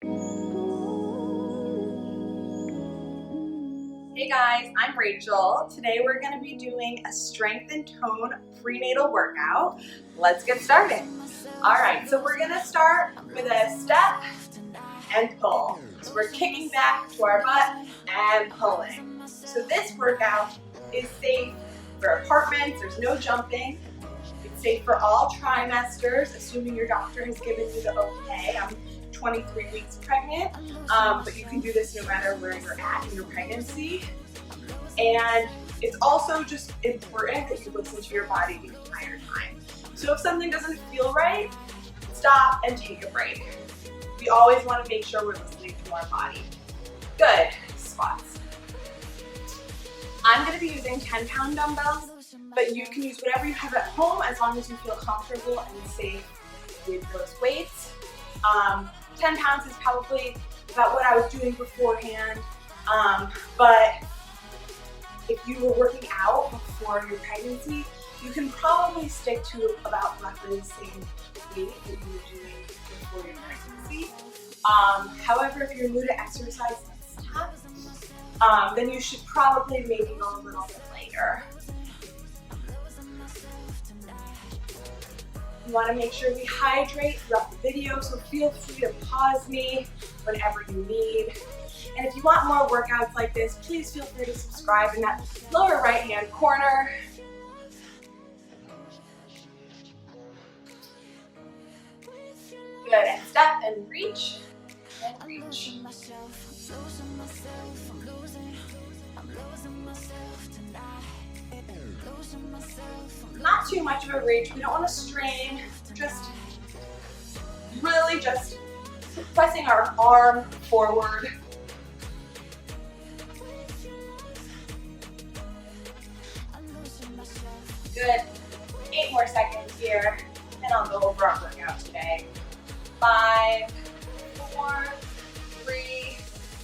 Hey guys, I'm Rachel. Today we're going to be doing a strength and tone prenatal workout. Let's get started. Alright, so we're going to start with a step and pull. So we're kicking back to our butt and pulling. So this workout is safe for apartments, there's no jumping. It's safe for all trimesters, assuming your doctor has given you the okay. I'm 23 weeks pregnant, but you can do this no matter where you're at in your pregnancy. And it's also just important that you listen to your body the entire time. So if something doesn't feel right, stop and take a break. We always want to make sure we're listening to our body. Good. Squats. I'm going to be using 10-pound dumbbells, but you can use whatever you have at home as long as you feel comfortable and safe with those weights. 10 pounds is probably about what I was doing beforehand, but if you were working out before your pregnancy, you can probably stick to about roughly the same weight that you were doing before your pregnancy. However, if you're new to exercise and stuff, then you should probably maybe go a little bit lighter. You want to make sure we hydrate throughout the video, so feel free to pause me whenever you need. And if you want more workouts like this, please feel free to subscribe in that lower right-hand corner. Good, and step and reach, and reach. Not too much of a reach, we don't want to strain, just really just pressing our arm forward. Good, 8 more seconds here, and I'll go over our workout today. 5, 4, 3,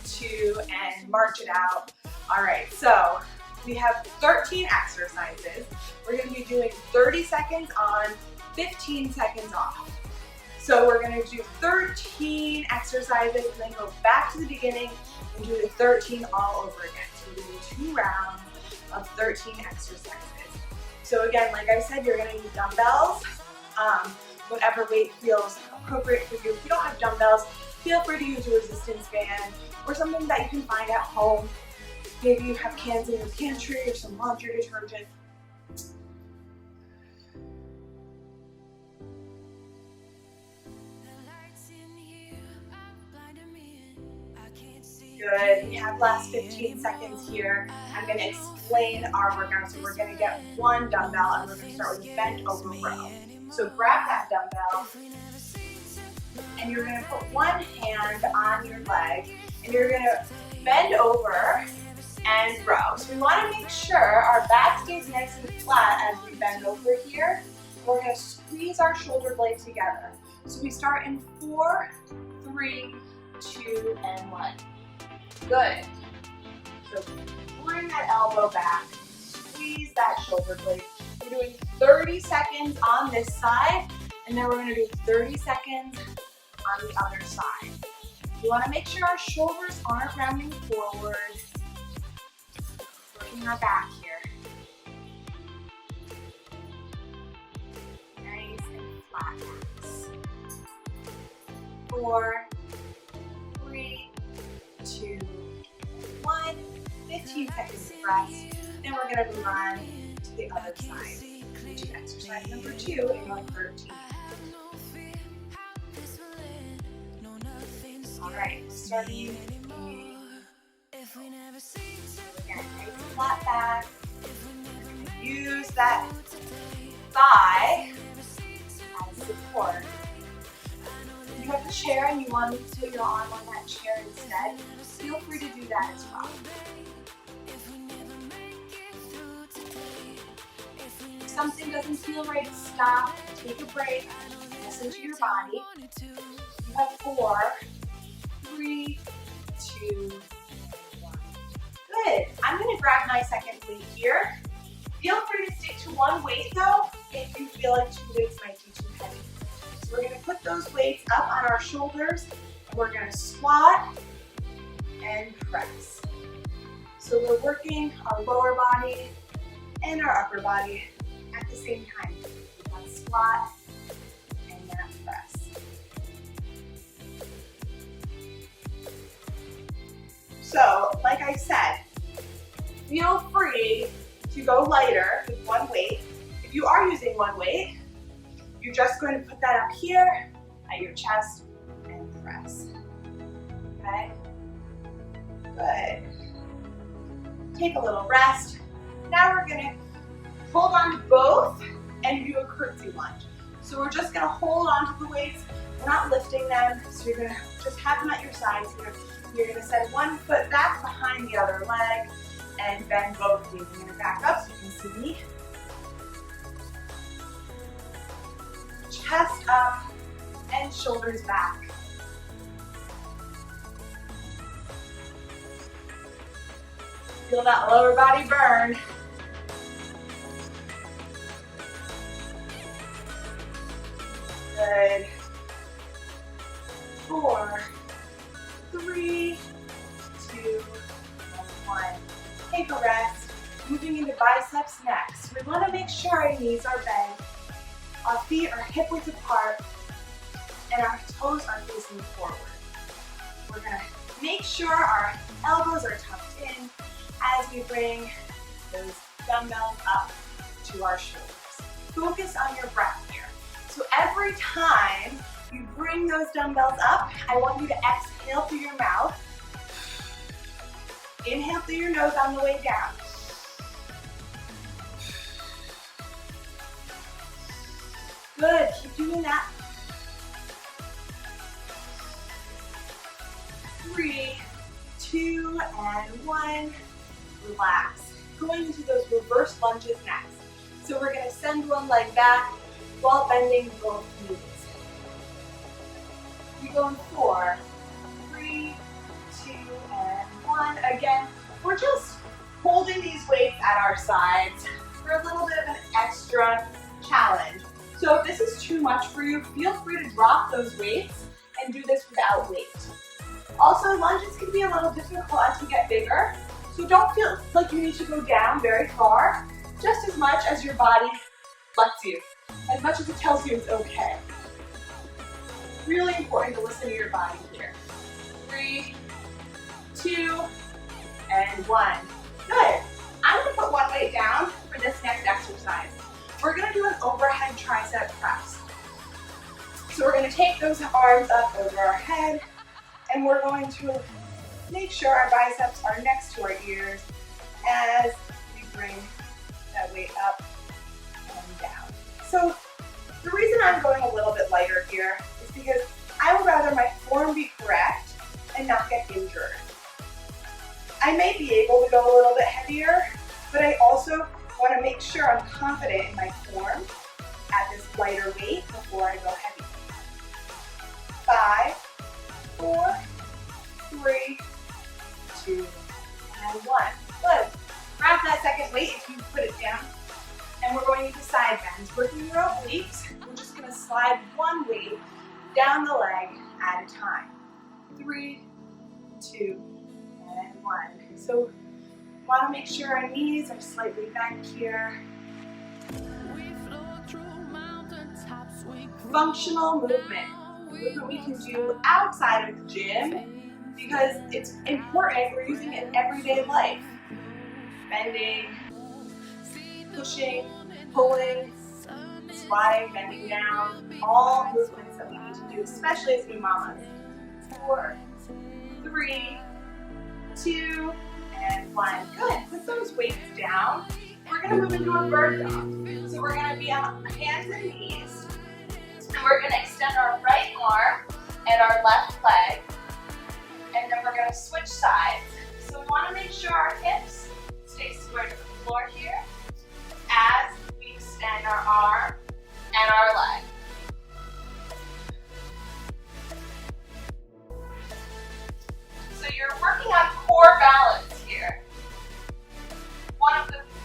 2, and march it out. All right, so we have 13 exercises. We're going to be doing 30 seconds on, 15 seconds off. So we're going to do 13 exercises and then go back to the beginning and do the 13 all over again. So we're doing 2 rounds of 13 exercises. So again, like I said, you're going to use dumbbells, whatever weight feels appropriate for you. If you don't have dumbbells, feel free to use a resistance band or something that you can find at home. Maybe you have cans in your pantry or some laundry detergent. Good, we have last 15 seconds here. I'm going to explain our workout. So we're going to get 1 dumbbell and we're going to start with bent over row. So grab that dumbbell and you're going to put one hand on your leg and you're going to bend over and row. So we want to make sure our back stays nice and flat as we bend over here. We're going to squeeze our shoulder blades together. So we start in 4, 3, 2, and 1. Good. So bring that elbow back, squeeze that shoulder blade. We're doing 30 seconds on this side, and then we're going to do 30 seconds on the other side. We want to make sure our shoulders aren't rounding forward. Working our back here. Nice and flat backs. 4, 3, 2, 1. 15 seconds of rest. Then we're going to move on to the other side. To exercise number 2 in our 13. Alright, starting again, nice and flat back. Use that thigh as support. If you have a chair and you want to put your arm on that chair instead, feel free to do that as well. If something doesn't feel right, stop, take a break, listen to your body. You have 4, 3, 2, 1. Good. I'm going to grab my second weight here. Feel free to stick to one weight though if you feel like 2 weights might be too heavy. So we're going to put those weights up on our shoulders and we're gonna squat and press. So we're working our lower body and our upper body at the same time. One squat and then a press. So, like I said, feel free to go lighter with one weight. If you are using one weight, you're just going to put that up here at your chest and press. Okay? Good. Take a little rest. Now we're going to hold on to both and do a curtsy lunge. So we're just going to hold on to the weights. We're not lifting them, so you're going to just have them at your sides here. You're going to send one foot back behind the other leg and bend both knees. I'm going to back up so you can see me. Chest up and shoulders back. Feel that lower body burn. Good. 4, 3, 2, and 1. Take a rest. Moving into biceps next. We want to make sure our knees are bent, our feet are hip width apart, and our toes are facing forward. We're going to make sure our elbows are tucked in as we bring those dumbbells up to our shoulders. Focus on your breath here. So every time you bring those dumbbells up, I want you to exhale through your mouth. Inhale through your nose on the way down. Good, keep doing that. 3, 2, and 1. Relax. Going into those reverse lunges next. So we're going to send one leg back while bending both knees. We go in 4, 3, 2, and 1. Again, we're just holding these weights at our sides for a little bit of an extra challenge. So if this is too much for you, feel free to drop those weights and do this without weight. Also, lunges can be a little difficult as we get bigger, so don't feel like you need to go down very far, just as much as your body lets you, as much as it tells you it's okay. Really important to listen to your body here. 3, 2, and 1. Good. I'm going to put one weight down for this next exercise. We're going to do an overhead tricep press. So we're going to take those arms up over our head, and we're going to make sure our biceps are next to our ears as we bring that weight up and down. So the reason I'm going a little bit lighter here is because I would rather my form be correct and not get injured. I may be able to go a little bit heavier, but I also want to make sure I'm confident in my form at this lighter weight before I go heavy. 5, 4, 3, 2, and 1. Good. Grab that second weight if you put it down. And we're going into side bends. Working your obliques, we're just going to slide one weight down the leg at a time. 3, 2, and 1. So want to make sure our knees are slightly bent here. Functional movement. Movement we can do outside of the gym because it's important. We're using it in everyday life. Bending, pushing, pulling, squatting, bending down, all movements that we need to do, especially as new mamas. 4, 3, 2, and 1. Good. Put those weights down. We're going to move into a bird dog. So we're going to be on hands and knees, and we're going to extend our right arm and our left leg, and then we're going to switch sides. So we want to make sure our hips stay square to the floor here as we extend our arm and our leg. So you're working on core balance here.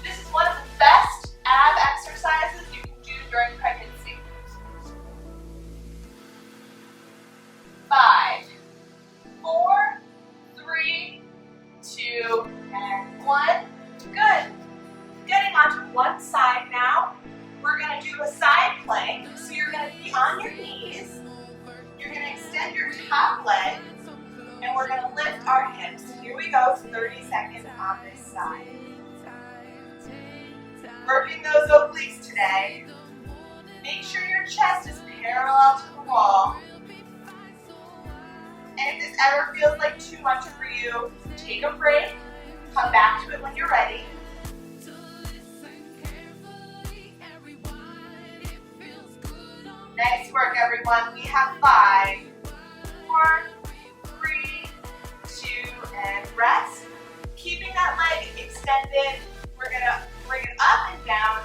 This is one of the best ab exercises you can do during pregnancy. 5, 4, 3, 2, and 1. Good. Getting onto one side now. We're going to do a side plank. So you're going to be on your knees. You're going to extend your top leg. And we're going to lift our hips. Here we go, 30 seconds on this side. Working those obliques today. Make sure your chest is parallel to the wall. And if this ever feels like too much for you, take a break. Come back to it when you're ready. Nice work, everyone. We have 5, 4, 3, 2, and rest. Keeping that leg extended, we're going to bring it up and down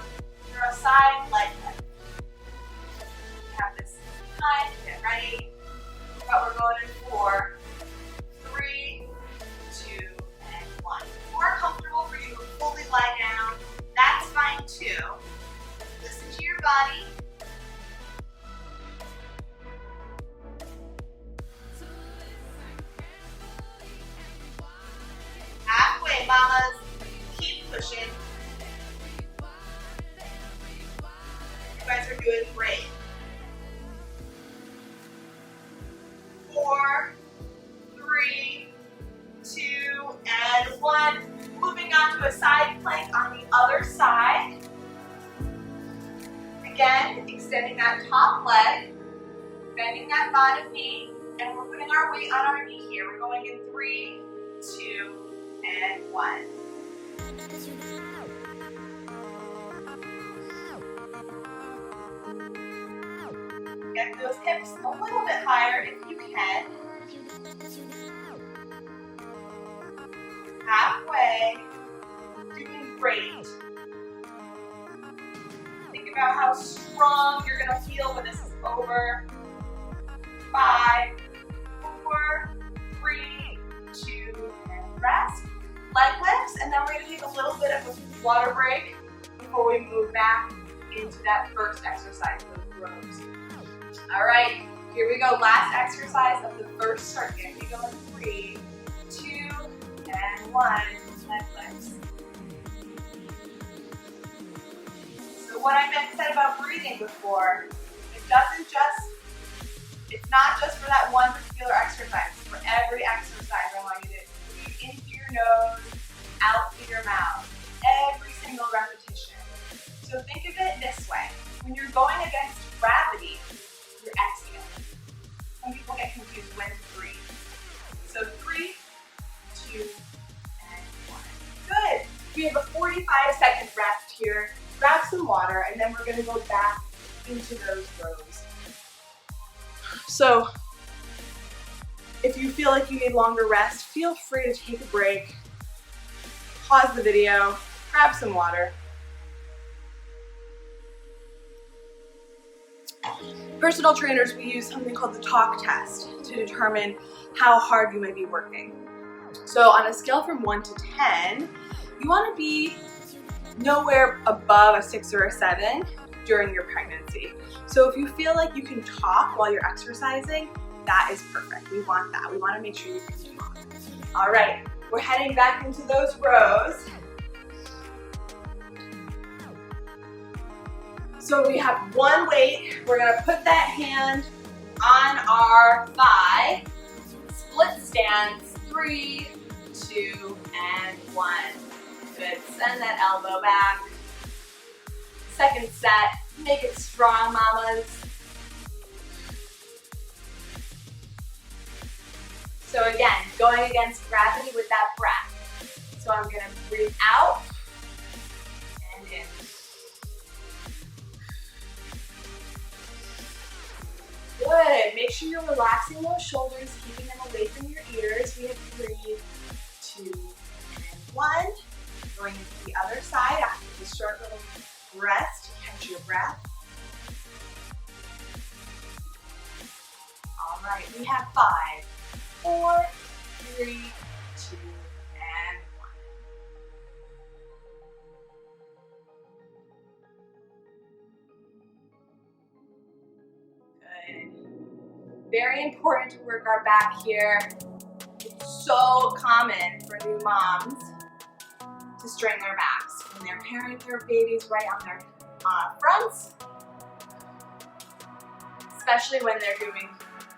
for a side leg lift. Have this time to get ready. But we're going in 4, 3, 2, and 1. If more comfortable for you to fully lie down, that's fine too. Listen to your body. Halfway, mamas. Keep pushing. You guys are doing great. 4, 3, 2, and 1. Moving on to a side plank on the other side. Again, extending that top leg, bending that bottom knee, and we're putting our weight on our knee here. We're going in 3, 2, and 1. Get those hips a little bit higher if you can. Halfway. Doing great. Think about how strong you're going to feel when this is over. 5, 4, 3, 2, and rest. Leg lifts, and then we're going to take a little bit of a water break before we move back into that first exercise, those rows. All right, here we go. Last exercise of the first circuit. We go in 3, 2, and 1. Leg lifts. So what I said about breathing before, it's not just for that one particular exercise. For every exercise, I want you to breathe into your nose, out through your mouth. Every single repetition. So think of it this way. When you're going against gravity, you're exhaling. Some people get confused when to breathe. So 3, 2, and 1. Good. We have a 45-second rest here. Grab some water, and then we're going to go back into those rows. So if you feel like you need longer rest, feel free to take a break, pause the video, grab some water. Personal trainers, we use something called the talk test to determine how hard you might be working. So on a scale from 1 to 10, you want to be nowhere above a 6 or a 7 during your pregnancy. So if you feel like you can talk while you're exercising, that is perfect. We want that. We want to make sure you can talk. All right, we're heading back into those rows. So we have one weight. We're going to put that hand on our thigh. Split stance. 3, 2, and 1. Good. Send that elbow back. Second set. Make it strong, mamas. So again, going against gravity with that breath. So I'm going to breathe out and in. Good. Make sure you're relaxing those shoulders, keeping them away from your ears. We have 3, 2, and 1. Going into the other side after this short little rest to catch your breath. All right, we have 5, 4, 3, 2, and 1. Good. Very important to work our back here. so common for new moms to strain their backs when they're carrying their babies right on their fronts, especially when they're doing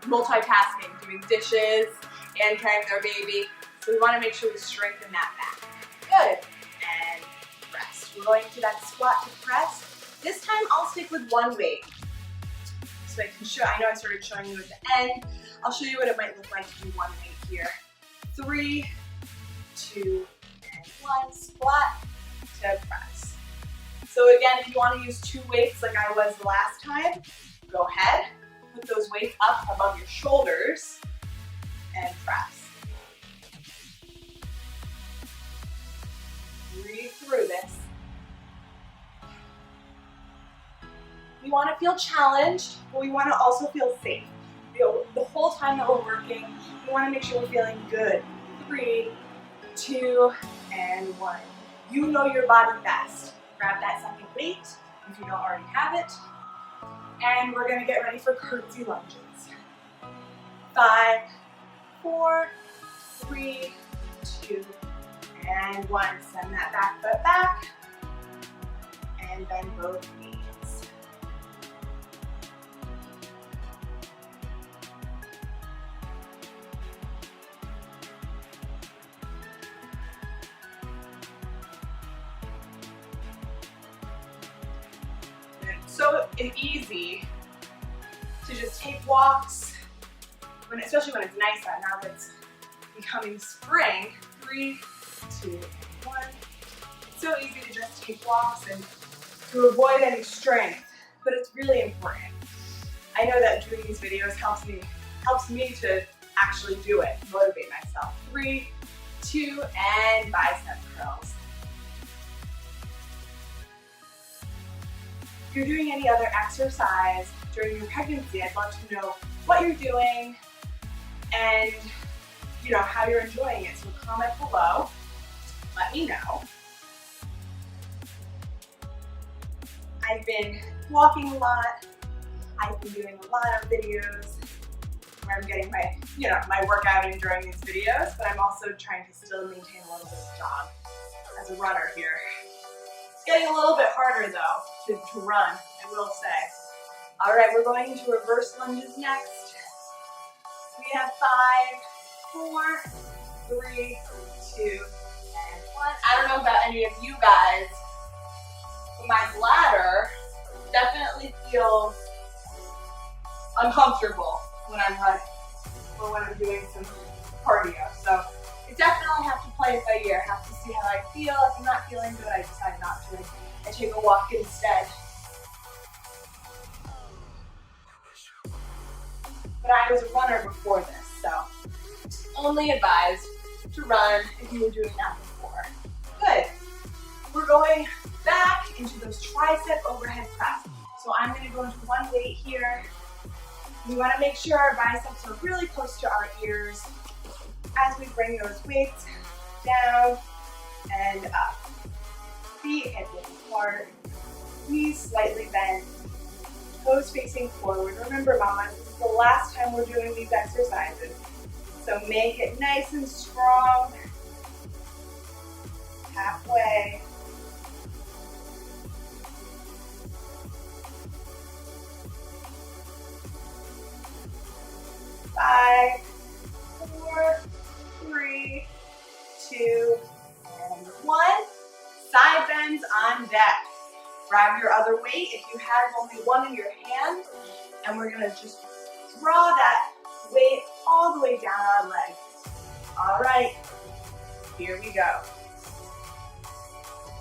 multitasking, doing dishes and carrying their baby. So we want to make sure we strengthen that back. Good. And rest. We're going to that squat to press. This time I'll stick with one weight. So I can show, I know I started showing you at the end. I'll show you what it might look like to do one weight here. 3, 2, and 1. Squat to press. So again, if you want to use 2 weights like I was the last time, go ahead. Put those weights up above your shoulders and press. Breathe through this. We want to feel challenged, but we want to also feel safe. The whole time that we're working, we want to make sure we're feeling good. 3, 2, and 1. You know your body best. Grab that second weight if you don't already have it. And we're going to get ready for curtsy lunges. 5, 4, 3, 2, and 1. Send that back foot back. And bend both knees. So easy to just take walks, especially when it's nice out. Now that it's becoming spring. 3, 2, 1. It's so easy to just take walks and to avoid any strength, but it's really important. I know that doing these videos helps me to actually do it, motivate myself. 3, 2, and bicep curls. If you're doing any other exercise during your pregnancy, I'd love to know what you're doing and how you're enjoying it. So comment below, let me know. I've been walking a lot. I've been doing a lot of videos where I'm getting my, my workout in during these videos, but I'm also trying to still maintain a little bit of jog as a runner here. It's getting a little bit harder though to run, I will say. All right, we're going into reverse lunges next. We have 5, 4, 3, 2, and 1. I don't know about any of you guys, but my bladder definitely feels uncomfortable when I'm running or when I'm doing some cardio. So I definitely have to play it by ear. Have to see how I feel. If I'm not feeling good, I decide not to. I take a walk instead. But I was a runner before this, so only advised to run if you were doing that before. Good. We're going back into those tricep overhead press. So I'm going to go into one weight here. We want to make sure our biceps are really close to our ears as we bring those weights down and up. Feet hip width apart, knees slightly bent, toes facing forward. Remember, mamas, this is the last time we're doing these exercises. So make it nice and strong. Halfway. Five, 4, 3, 2, and 1. Side bends on deck. Grab your other weight if you have only one in your hand, and we're going to just draw that weight all the way down our leg. All right, here we go.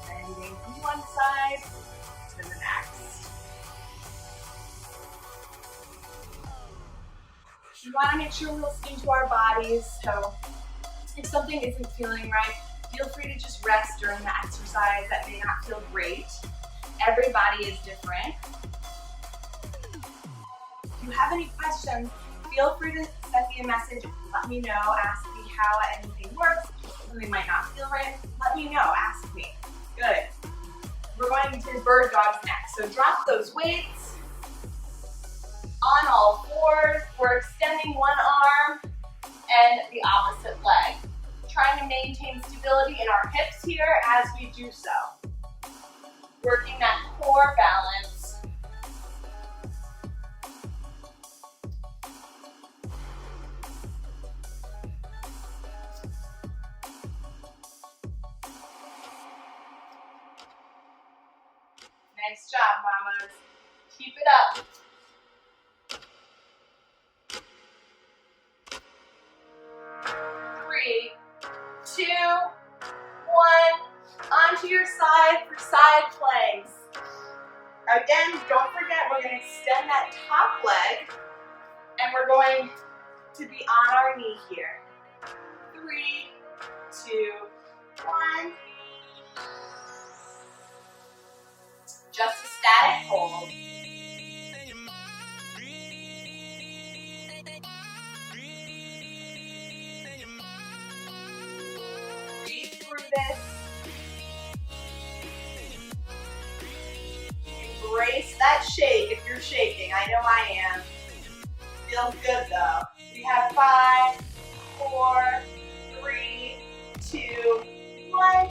Bending from one side to the next. We want to make sure we're listening to our bodies, so if something isn't feeling right, feel free to just rest during the exercise. That may not feel great. Everybody is different. If you have any questions, feel free to send me a message. Let me know, ask me how anything works. Something might not feel right. Let me know, ask me. Good. We're going to bird dogs next. So drop those weights on all fours. We're extending one arm and the opposite leg. Trying to maintain stability in our hips here as we do so. Working that core balance. Nice job, mamas. Keep it up. Three, two, one. Onto your side for side planks. Again, don't forget, we're going to extend that top leg, and we're going to be on our knee here. 3, 2, 1. Just a static hold. Breathe through this. Embrace that shake if you're shaking. I know I am. Feels good though. We have 5, 4, 3, 2, 1.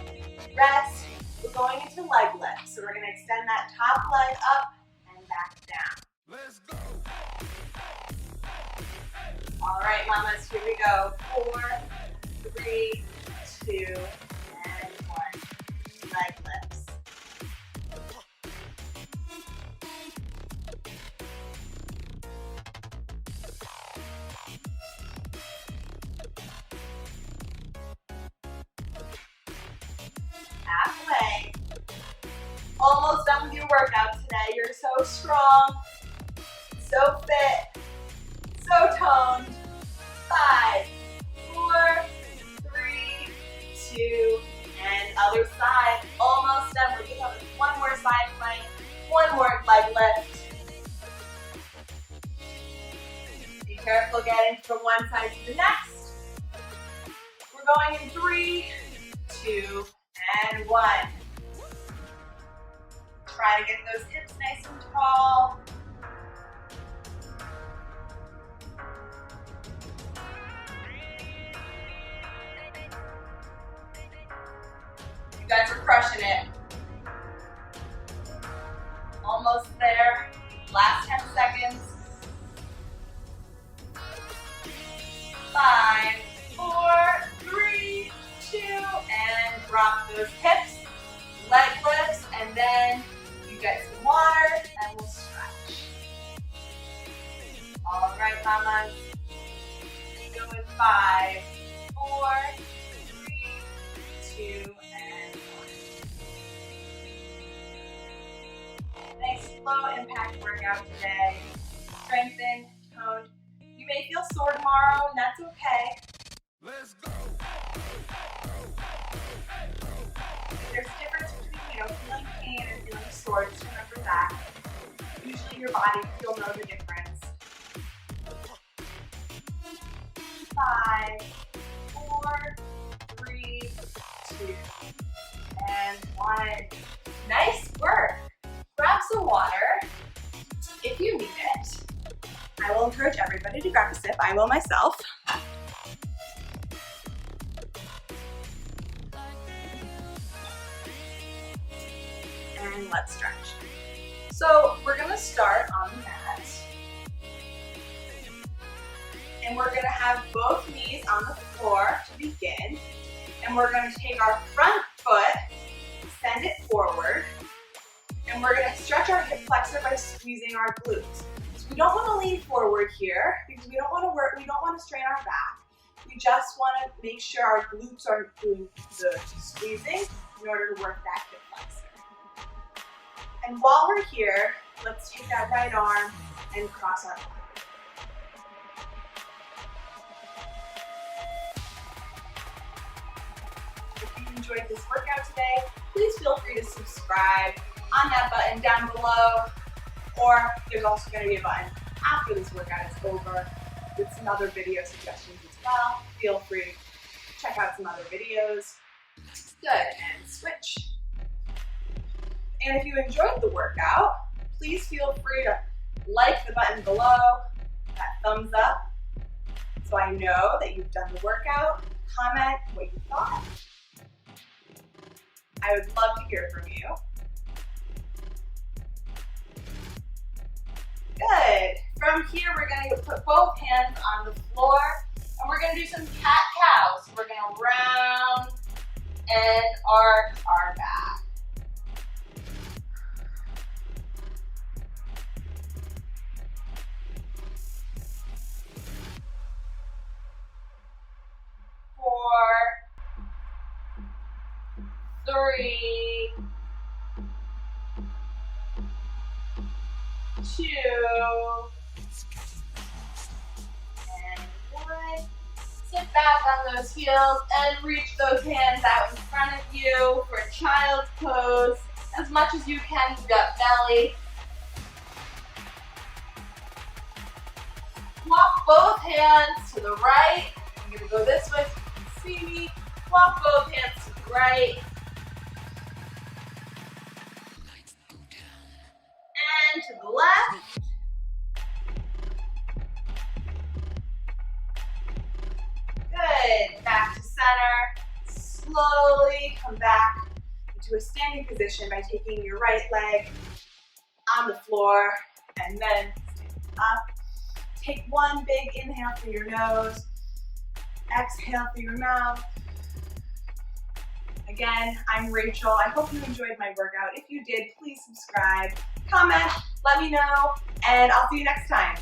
Rest. We're going into leg lift. So we're going to extend that top leg up and back down. Let's go. All right, mamas, here we go. 4, 3, 2, and 1. Leg lifts. Halfway. Almost done with your workout today. You're so strong, so fit, so toned. 5, 4, 3, 2, and other side. Almost done. We're just having one more side plank, one more leg lift. Be careful getting from one side to the next. We're going in 3, 2, and 1. Try to get those hips nice and tall. You guys are crushing it. Almost there. Last 10 seconds. 5, 4, 3, 2, and drop those hips. Leg lifts, and then you get some water, and we'll stretch. All right, mamas. We go in 5, 4, 3, 2, and 1. Nice low impact workout today. Strengthened, toned. You may feel sore tomorrow, and that's okay. Let's go. There's a difference between, feeling pain and feeling sore. Just remember that. Usually your body, you'll know the difference. 5, 4, 3, 2, and 1. Nice work. Grab some water if you need it. I will encourage everybody to grab a sip. I will myself. And let's stretch. So we're going to start on the mat. And we're going to have both knees on the floor to begin. And we're going to take our front foot, send it forward. And we're going to stretch our hip flexor by squeezing our glutes. So we don't want to lean forward here because we don't want to strain our back. We just want to make sure our glutes are doing the squeezing in order to work that hip flexor. And while we're here, let's take that right arm and cross our arms. If you enjoyed this workout today, please feel free to subscribe on that button down below, or there's also going to be a button after this workout is over with some other video suggestions as well. Feel free to check out some other videos. Good, and switch. And if you enjoyed the workout, please feel free to like the button below, that thumbs up, so I know that you've done the workout. comment what you thought. I would love to hear from you. Good. From here, we're going to put both hands on the floor, and we're going to do some cat-cows. We're going to round and arch our back. Four, 3, 2, and 1. Sit back on those heels and reach those hands out in front of you for child's pose. As much as you can, gut belly. Walk both hands to the right. I'm going to go this way so you can see me. Walk both hands to the right. And to the left. Good. Back to center. Slowly come back into a standing position by taking your right leg on the floor and then stand up. Take one big inhale through your nose. Exhale through your mouth. Again, I'm Rachel. I hope you enjoyed my workout. If you did, please subscribe, comment, let me know, and I'll see you next time.